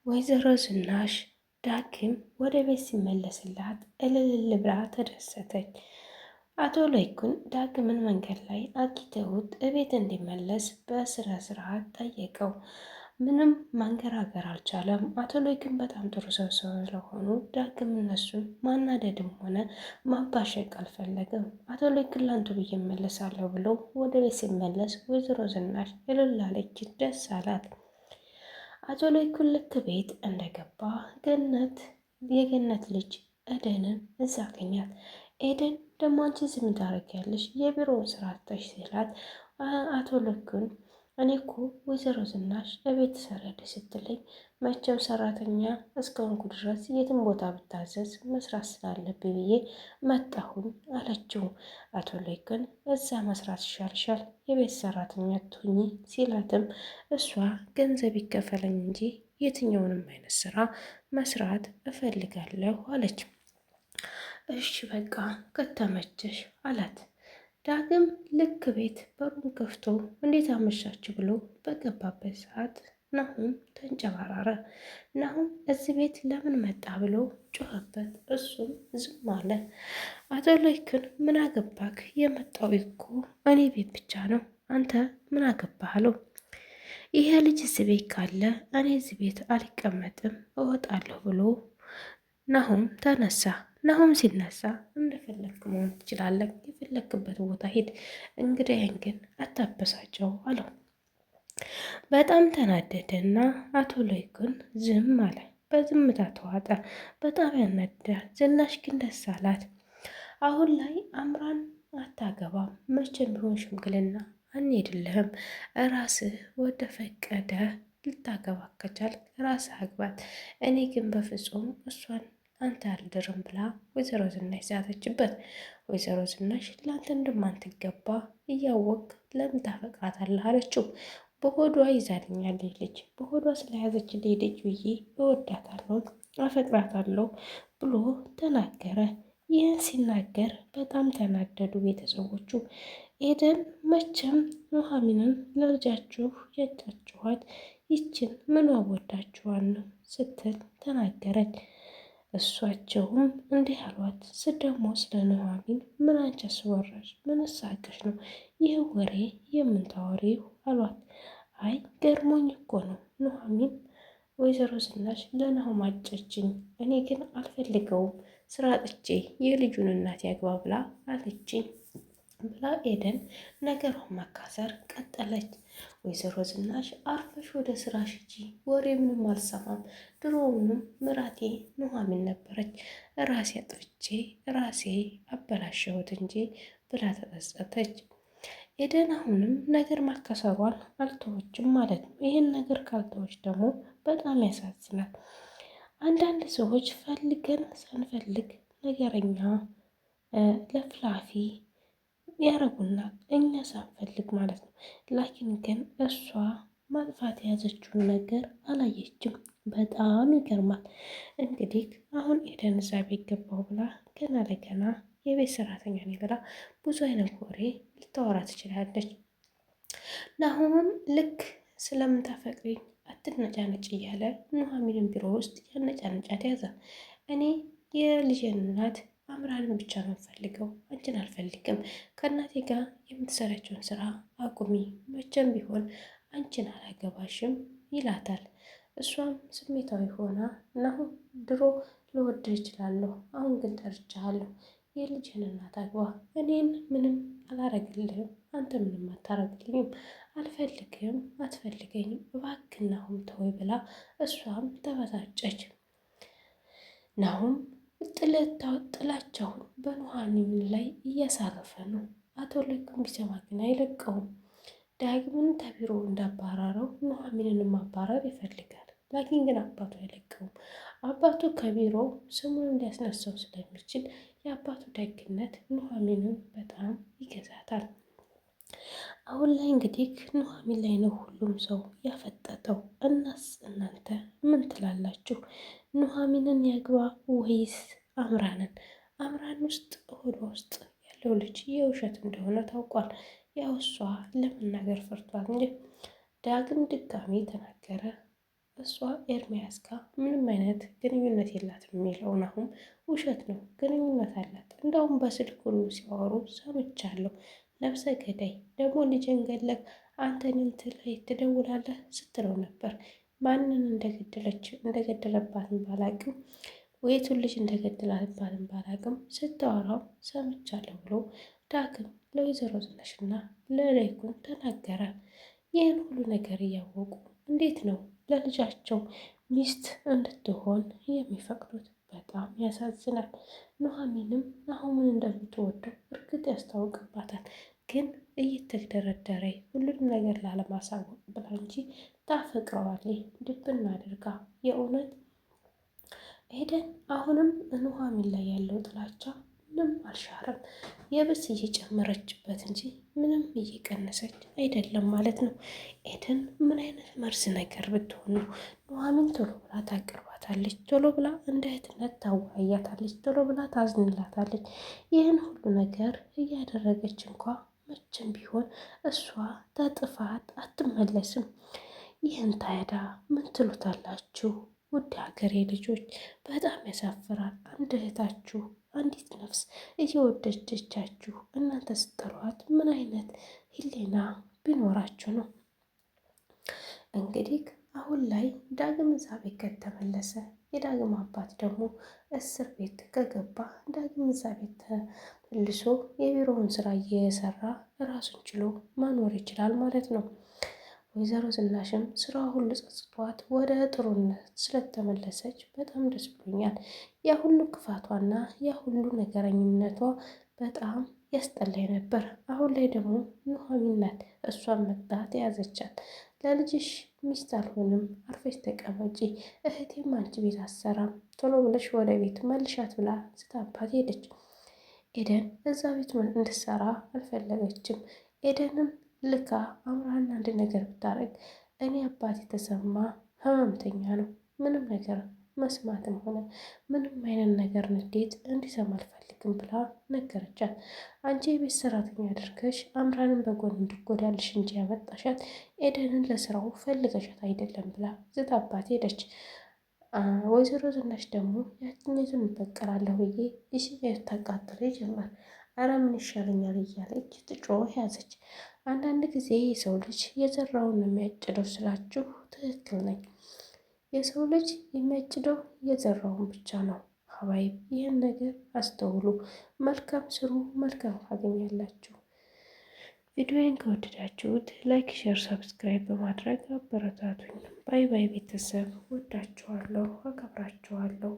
ወይዘሮ ዝናሽ ዳግም ወደ ቤት ሲመለስላት እልል ብላ ተደሰተች። አቶ ለይኩን ዳግምን መንገድ ላይ አግኝተውት እቤት እንዲመለስ በስነ ስርዓት ጠየቀው። ምንም ማንገራገር አልቻለም። አቶ ለይኩን በጣም ጥሩ ሰው ስለሆኑ ዳግም እነሱን ማናደድም ሆነ ማባሸቅ አልፈለግም። አቶ ለይኩን ላንቱ ብዬ እመለሳለሁ ብሎ ወደ ቤት ሲመለስ ወይዘሮ ዝናሽ እልል አለች፣ ደስ አላት። አቶ ለይኩን ልክ ቤት እንደገባ የገነት ልጅ ኤደንን እዛ አገኛት። ኤደን ደግሞ አንቺ ዝም ታደርጊያለሽ የቢሮውን ስራ ትተሽ ሲላት፣ አቶ ለይኩን እኔ እኮ ወይዘሮ ዝናሽ እቤት ትሰሪያለሽ ስትለኝ መቼም ሰራተኛ እስከሆንኩ ድረስ የትም ቦታ ብታዘዝ መስራት ስላለብኝ ብዬ መጣሁኝ አለችው። አቶ ለይኩን እዛ መስራት ይሻልሻል የቤት ሰራተኛ ትሁኚ ሲላትም እሷ ገንዘብ ይከፈለኝ እንጂ የትኛውንም አይነት ስራ መስራት እፈልጋለሁ አለች። እሺ በቃ ከተመቸሽ አላት። ዳግም ልክ ቤት በሩን ከፍቶ እንዴት አመሻችሁ ብሎ በገባበት ሰዓት ናሁም ተንጨባረረ። ናሁም እዚህ ቤት ለምን መጣ ብሎ ጮኸበት። እሱም ዝም አለ። አቶ ለይኩን ምን አገባክ? የመጣው እኮ እኔ ቤት ብቻ ነው፣ አንተ ምን አገባህ አለው። ይሄ ልጅ እዚህ ቤት ካለ እኔ እዚህ ቤት አልቀመጥም እወጣለሁ ብሎ ናሁም ተነሳ። ናሁም ሲነሳ እንደፈለግክ መሆን ትችላለህ፣ የፈለግክበት ቦታ ሂድ፣ እንግዳዬን ግን አታበሳጨው አለው። በጣም ተናደደና አቶ ለይኩን ዝም አለ። በዝምታ ተዋጠ። በጣም ያናድዳል። ዝናሽ ግን ደስ አላት። አሁን ላይ አምራን አታገባም፣ መቼም ቢሆን ሽምግልና አንሄድልህም፣ ራስህ ወደ ፈቀደ ልታገባ ከቻልክ ራስህ አግባት፣ እኔ ግን በፍጹም እሷን አንተ አልድርም ብላ ወይዘሮ ዝናሽ ዛተችበት። ወይዘሮ ዝናሽ ለአንተ እንደማትገባ እያወቅ ለምን ታፈቅራታለህ አለችው። በሆዷ ይዛልኛለች ልጅ፣ በሆዷ ስለያዘችልኝ ልጅ ብዬ እወዳታለሁ አፈቅራታለሁ ብሎ ተናገረ። ይህን ሲናገር በጣም ተናደዱ ቤተሰቦቹ። ኤደን መቼም ኑሐሚንን ለልጃችሁ የጫችኋት ይችን ምን ወዳችኋን ነው ስትል ተናገረች። እሷቸውም እንዲህ አሏት፣ ደግሞ ስለ ኑሐሚን ምን አንቺ አስወራሽ? ምን ሳቅሽ ነው ይህ ወሬ የምንታወሪው አሏት። አይ ገርሞኝ እኮ ነው ኑሐሚን ወይዘሮ ዝናሽ ለናሁም አጨችኝ፣ እኔ ግን አልፈልገውም፣ ስራ ጥቼ የልጁን እናት ያግባ ብላ አለችኝ ብላ ኤደን ነገሯን ማካሰር ቀጠለች። ወይዘሮ ዝናሽ አርፈሽ ወደ ስራሽ ሂጂ፣ ወሬ ምንም አልሰማም፣ ድሮውንም ምራቴ ኑሐሚን ነበረች፣ ራሴ አጥፍቼ ራሴ አበላሸሁት እንጂ ብላ ተጸጸተች። ኤደን አሁንም ነገር ማካሰሯን አልተወችም ማለት ነው። ይህን ነገር ካልተወች ደግሞ በጣም ያሳዝናል። አንዳንድ ሰዎች ፈልገን ሳንፈልግ ነገረኛ ለፍላፊ ያረጉናል፣ እኛ ሳንፈልግ ማለት ነው። ላኪን ግን እሷ ማጥፋት የያዘችውን ነገር አላየችም። በጣም ይገርማል። እንግዲህ አሁን ኤደን እዛ ቤት ገባው ብላ ገና ለገና የቤት ሰራተኛ ነኝ ብላ ብዙ አይነት ወሬ ልታወራ ትችላለች። ናሁምም ልክ ስለምታፈቅሪኝ አትነጫነጭ እያለ ኑሐሚንን ቢሮ ውስጥ ያነጫነጫት ያዘ። እኔ የልጄን እናት አምራንን ብቻ ነው የምፈልገው፣ አንቺን አልፈልግም። ከእናቴ ጋር የምትሰራቸውን ስራ አቁሚ፣ መቼም ቢሆን አንቺን አላገባሽም ይላታል። እሷም ስሜታዊ ሆና ናሁም ድሮ ልወድ እችላለሁ፣ አሁን ግን ጠርቻለሁ፣ የልጅህን እናት አግባ፣ እኔን ምንም አላረግልህም፣ አንተ ምንም አታረግልኝም፣ አልፈልግም፣ አትፈልገኝም፣ እባክህ ናሁም ተወይ ብላ እሷም ተበሳጨች። ናሁም ጥላቻውን በኑሐሚን ላይ እያሳረፈ ነው። አቶ ለይኩን ቢሰማ ግን አይለቀውም። ዳግምን ተቢሮ እንዳባረረው ኑሐሚንን ማባረር ይፈልጋል። ላኪን ግን አባቱ አይለቀውም። አባቱ ከቢሮ ስሙን እንዲያስነሳው ስለሚችል የአባቱ ደግነት ኑሐሚንን በጣም ይገዛታል። አሁን ላይ እንግዲህ ኑሐሚን ላይ ነው ሁሉም ሰው ያፈጠጠው። እናስ እናንተ ምን ትላላችሁ? ኑሐሚንን ያግባ ወይስ አምራንን? አምራን ውስጥ ሆዷ ውስጥ ያለው ልጅ የውሸት እንደሆነ ታውቋል። ያው እሷ ለመናገር ፈርቷል እንጂ ዳግም ድጋሚ ተናገረ። እሷ ኤርሚያስ ጋር ምንም አይነት ግንኙነት የላትም የሚለውን አሁን ውሸት ነው። ግንኙነት አላት። እንደውም በስልክ ሁሉ ሲያወሩ ሰምቻለሁ። ነፍሰ ገዳይ ደግሞ ልጄን ገለህ አንተን እንትን ላይ ትደውላለህ ስትለው ነበር። ማንን እንደገደለባትን ባላቅም ወይቱን ልጅ እንደገደለባትን ባላቅም ስታወራው ሰምቻለሁ ብሎ ዳግም ለወይዘሮ ዝናሽና ለለይኩን ተናገረ። ይህን ሁሉ ነገር እያወቁ እንዴት ነው ለልጃቸው ሚስት እንድትሆን የሚፈቅዱት? በጣም ያሳዝናል። ኑሐሚንም ናሆምን እንደምትወደው እርግጥ ያስታውቅባታል። ግን እየተደረደረ ሁሉንም ነገር ላለማሳወቅ ብላ እንጂ ታፈቅረዋለች ድብን አድርጋ። የእውነት ኤደን አሁንም ኑሐሚን ላይ ያለው ጥላቻ ምንም አልሻረም። የብስ እየጨመረችበት እንጂ ምንም እየቀነሰች አይደለም ማለት ነው። ኤደን ምን አይነት መርዝ ነገር ብትሆን ነው? ኑሐሚን ቶሎ ብላ ታቀርባታለች፣ ቶሎ ብላ እንደ እህትነት ታወያያታለች፣ ቶሎ ብላ ታዝንላታለች። ይህን ሁሉ ነገር እያደረገች እንኳ መቼም ቢሆን እሷ ተጥፋት አትመለስም። ይህን ታያዳ ምን ትሉታላችሁ? ውድ ሀገሬ ልጆች በጣም ያሳፍራል። አንድ እህታችሁ አንዲት ነፍስ እየወደደቻችሁ እናንተ ስጠሏት ምን አይነት ሕሊና ቢኖራችሁ ነው? እንግዲህ አሁን ላይ ዳግም እዛ ቤት ከተመለሰ የዳግም አባት ደግሞ እስር ቤት ከገባ ዳግም እዛ ቤት ተመልሶ የቢሮውን ስራ እየሰራ ራሱን ችሎ መኖር ይችላል ማለት ነው። ወይዘሮ ዝናሽም ስራ ሁሉ ጸጽቷት ወደ ጥሩነት ስለተመለሰች በጣም ደስ ብሎኛል። ያ ሁሉ ክፋቷና ያ ሁሉ ነገረኝነቷ በጣም ያስጠላኝ ነበር። አሁን ላይ ደግሞ ኑሐሚን ናት እሷን መጣት የያዘቻት። ለልጅሽ ሚስት አልሆንም፣ አርፈሽ ተቀመጪ፣ እህቴም አንቺ ቤት አሰራም፣ ቶሎ ብለሽ ወደ ቤት መልሻት ብላ ስታባት ሄደች። ኤደን እዛ ቤት እንድትሰራ አልፈለገችም። ኤደንም ልካ አምራን አንድ ነገር ብታረግ እኔ አባት የተሰማ ህመምተኛ ነው፣ ምንም ነገር መስማትም ሆነ ምንም አይነት ነገር ንዴት እንዲሰማ አልፈልግም ብላ ነገረቻት። አንቺ የቤት ሰራተኛ አድርገሽ አምራንን በጎን እንድጎዳልሽ እንጂ ያመጣሻት ኤደንን ለስራው ፈልገሻት አይደለም ብላ ዝታባት ሄደች። ወይዘሮ ዝናሽ ደግሞ ያችኛቱን እበቀላለሁ ብዬ የሽያጭ ታቃጥለ ጀመር። አረ ምን ይሻለኛል እያለች ትጮህ ያዘች። አንዳንድ ጊዜ የሰው ልጅ የዘራውን የሚያጭደው ስላችሁ ትክክል ነኝ። የሰው ልጅ የሚያጭደው የዘራውን ብቻ ነው። ሀባይ ይህን ነገር አስተውሉ። መልካም ስሩ፣ መልካም ታገኛላችሁ። ቪዲዮዬን ከወደዳችሁት ላይክ፣ ሼር፣ ሰብስክራይብ በማድረግ አበረታቱኝ። ባይ ባይ ቤተሰብ፣ ወዳችኋለሁ፣ አከብራችኋለሁ።